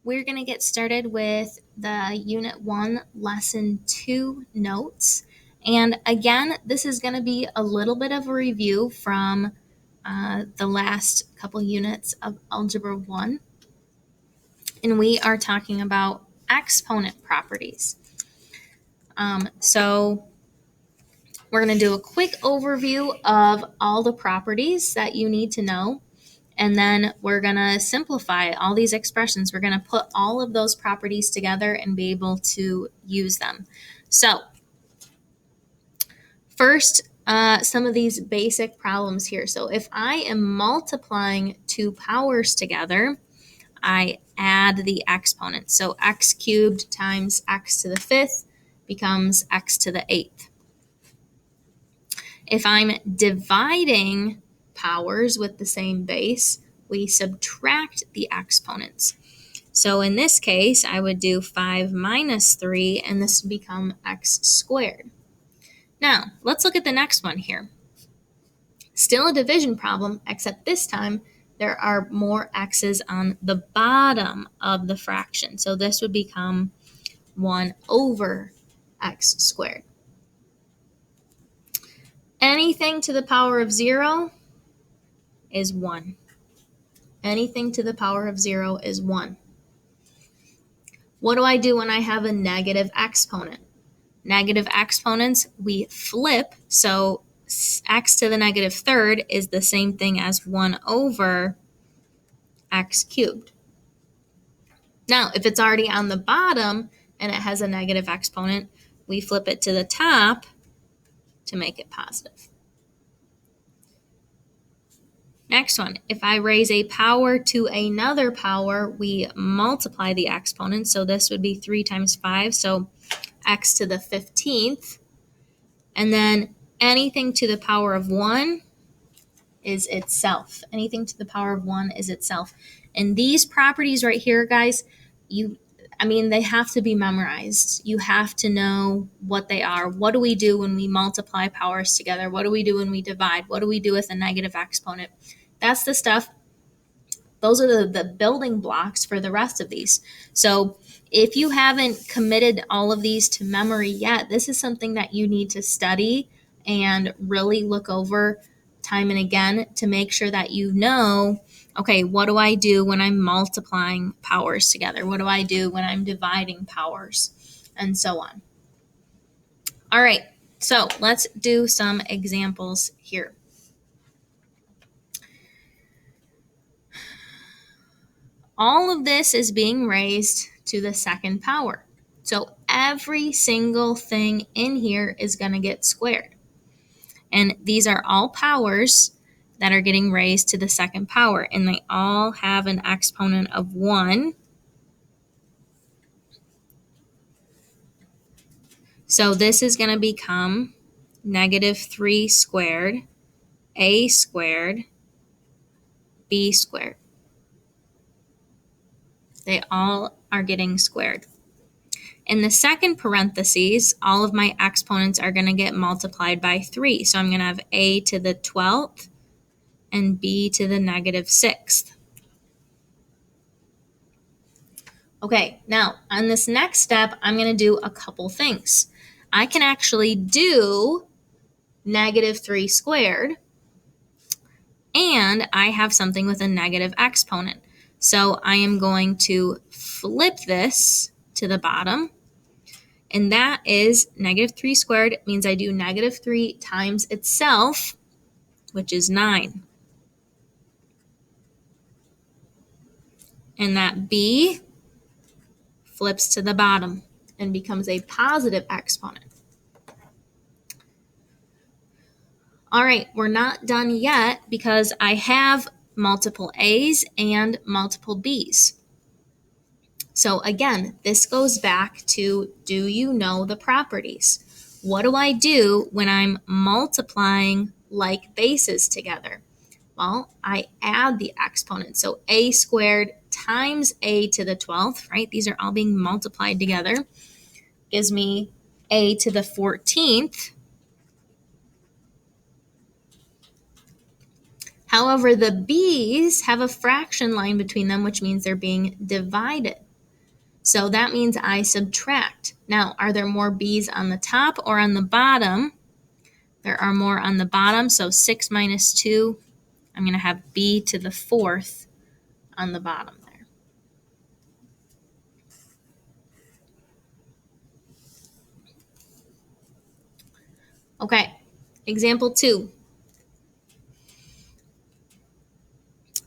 we're going to get started with the Unit 1, Lesson 2 notes. And again, this is going to be a little bit of a review from the last couple units of Algebra 1. And we are talking about exponent properties. So we're going to do a quick overview of all the properties that you need to know. And then we're going to simplify all these expressions. We're going to put all of those properties together and be able to use them. So first, some of these basic problems here. So if I am multiplying two powers together, I add the exponent. So x cubed times x to the 5th becomes x to the 8th. If I'm dividing powers with the same base, we subtract the exponents. So in this case, I would do 5 minus 3, and this would become x squared. Now, let's look at the next one here. Still a division problem, except this time there are more x's on the bottom of the fraction. So this would become 1 over x squared. Anything to the power of 0 is 1. Anything to the power of 0 is 1. What do I do when I have a negative exponent? Negative exponents, we flip. So x to the negative 3rd is the same thing as 1 over x cubed. Now, if it's already on the bottom and it has a negative exponent, we flip it to the top to make it positive. Next one, if I raise a power to another power, we multiply the exponent. So this would be 3 times 5, so x to the 15th. And then anything to the power of 1 is itself. Anything to the power of 1 is itself. And these properties right here, guys, they have to be memorized. You have to know what they are. What do we do when we multiply powers together? What do we do when we divide? What do we do with a negative exponent? That's the stuff. Those are the building blocks for the rest of these. So if you haven't committed all of these to memory yet, this is something that you need to study and really look over time and again to make sure that you know, okay, what do I do when I'm multiplying powers together? What do I do when I'm dividing powers? And so on. All right, so let's do some examples here. All of this is being raised to the second power. So every single thing in here is going to get squared. And these are all powers that are getting raised to the second power, and they all have an exponent of 1. So this is going to become negative 3 squared, a squared, b squared. They all are getting squared. In the second parentheses, all of my exponents are going to get multiplied by 3. So I'm going to have a to the 12th and b to the negative 6th. Okay, now on this next step, I'm going to do a couple things. I can actually do negative 3 squared, and I have something with a negative exponent. So I am going to flip this to the bottom, and that is negative 3 squared. It means I do negative 3 times itself, which is 9. And that b flips to the bottom and becomes a positive exponent. All right, we're not done yet because I have multiple a's and multiple b's. So again, this goes back to, do you know the properties? What do I do when I'm multiplying like bases together? Well, I add the exponent. So a squared times a to the 12th, right? These are all being multiplied together. Gives me a to the 14th. However, the b's have a fraction line between them, which means they're being divided. So that means I subtract. Now, are there more b's on the top or on the bottom? There are more on the bottom, so 6 minus 2, I'm going to have b to the 4th on the bottom there. Okay, example 2.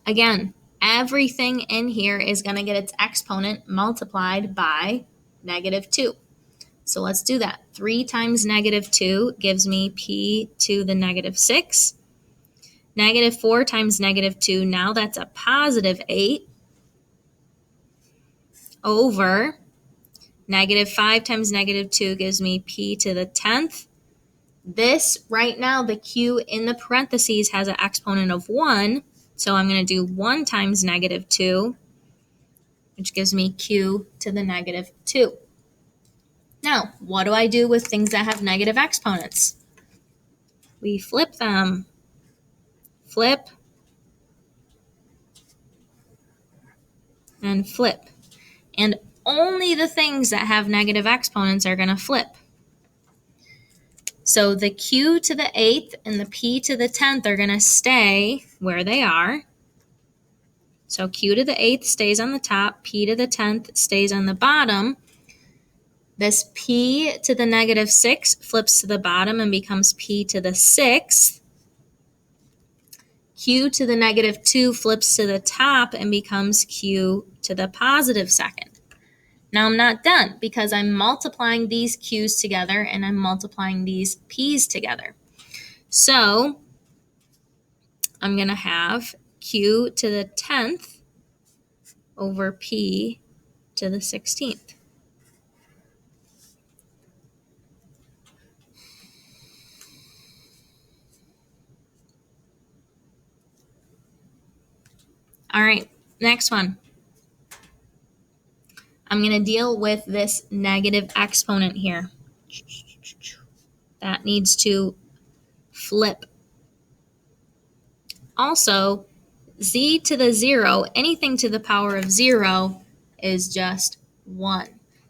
Again, everything in here is going to get its exponent multiplied by negative 2. So let's do that. 3 times negative 2 gives me p to the negative 6. Negative 4 times negative 2, now that's a positive 8, over negative 5 times negative 2 gives me p to the 10th. This, right now, the q in the parentheses has an exponent of 1, so I'm going to do 1 times negative 2, which gives me q to the negative 2. Now, what do I do with things that have negative exponents? We flip them. Flip and flip. And only the things that have negative exponents are going to flip. So the q to the 8th and the p to the 10th are going to stay where they are. So q to the 8th stays on the top, p to the 10th stays on the bottom. This p to the negative 6 flips to the bottom and becomes p to the 6th. Q to the negative 2 flips to the top and becomes q to the positive 2nd. Now I'm not done because I'm multiplying these q's together and I'm multiplying these p's together. So I'm going to have q to the 10th over p to the 16th. All right, next one. I'm going to deal with this negative exponent here. That needs to flip. Also, z to the 0, anything to the power of 0 is just 1.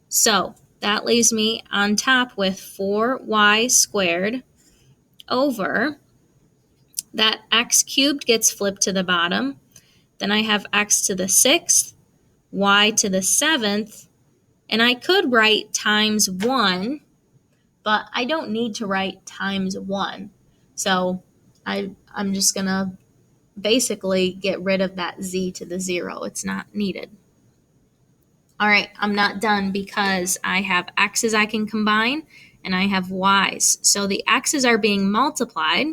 So that leaves me on top with 4y squared over that x cubed gets flipped to the bottom. Then I have x to the 6th, y to the 7th, and I could write times 1, but I don't need to write times 1. So I'm just going to basically get rid of that z to the 0. It's not needed. All right, I'm not done because I have x's I can combine and I have y's. So the x's are being multiplied.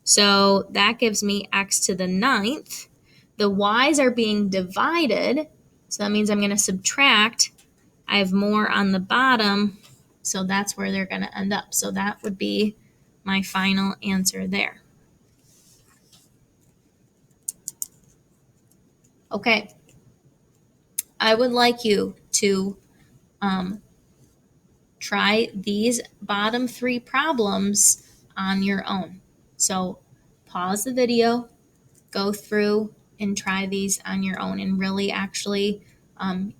So that gives me x to the 9th. The y's are being divided. So that means I'm going to subtract. I have more on the bottom. So that's where they're going to end up. So that would be my final answer there. Okay. I would like you to try these bottom 3 problems on your own. So pause the video, go through and try these on your own and really actually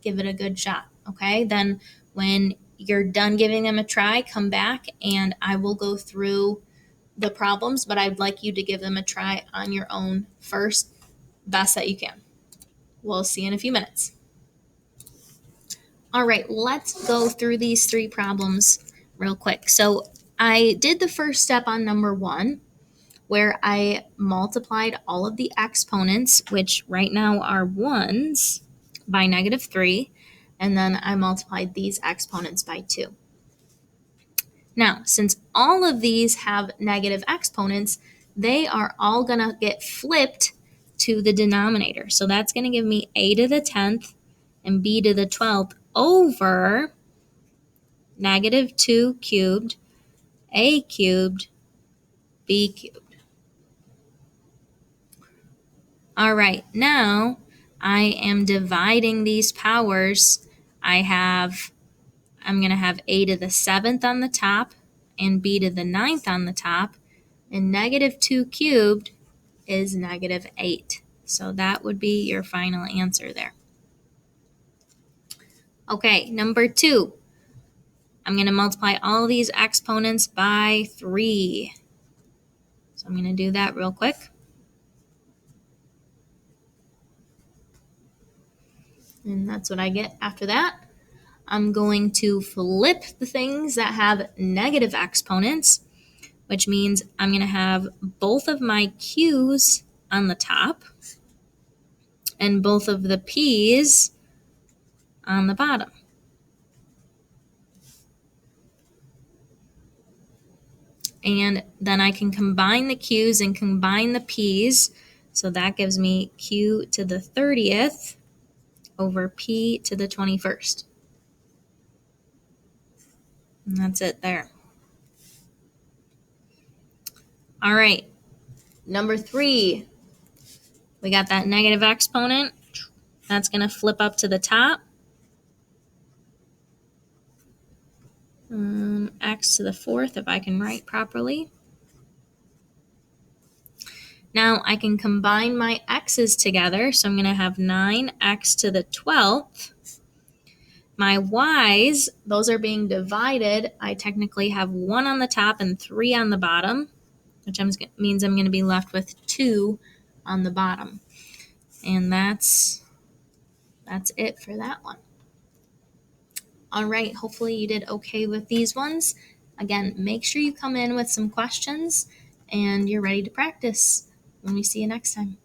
give it a good shot. Okay, then when you're done giving them a try, come back and I will go through the problems, but I'd like you to give them a try on your own first, best that you can. We'll see you in a few minutes. All right, let's go through these 3 problems real quick. So I did the first step on number 1, where I multiplied all of the exponents, which right now are 1s, by negative 3, and then I multiplied these exponents by 2. Now, since all of these have negative exponents, they are all going to get flipped to the denominator. So that's going to give me a to the 10th and b to the 12th over negative 2 cubed, a cubed, b cubed. All right, now I am dividing these powers. I'm going to have a to the 7th on the top and b to the 9th on the top. And negative 2 cubed is negative 8. So that would be your final answer there. Okay, number 2. I'm going to multiply all these exponents by 3. So I'm going to do that real quick. And that's what I get after that. I'm going to flip the things that have negative exponents, which means I'm going to have both of my Q's on the top and both of the P's on the bottom. And then I can combine the Q's and combine the P's. So that gives me Q to the 30th over P to the 21st. And that's it there. All right, number 3. We got that negative exponent. That's going to flip up to the top. X to the 4th, if I can write properly. Now I can combine my x's together. So I'm going to have 9x to the 12th. My y's, those are being divided. I technically have 1 on the top and 3 on the bottom, which means I'm going to be left with 2 on the bottom. And that's it for that one. All right, hopefully you did okay with these ones. Again, make sure you come in with some questions and you're ready to practice when we see you next time.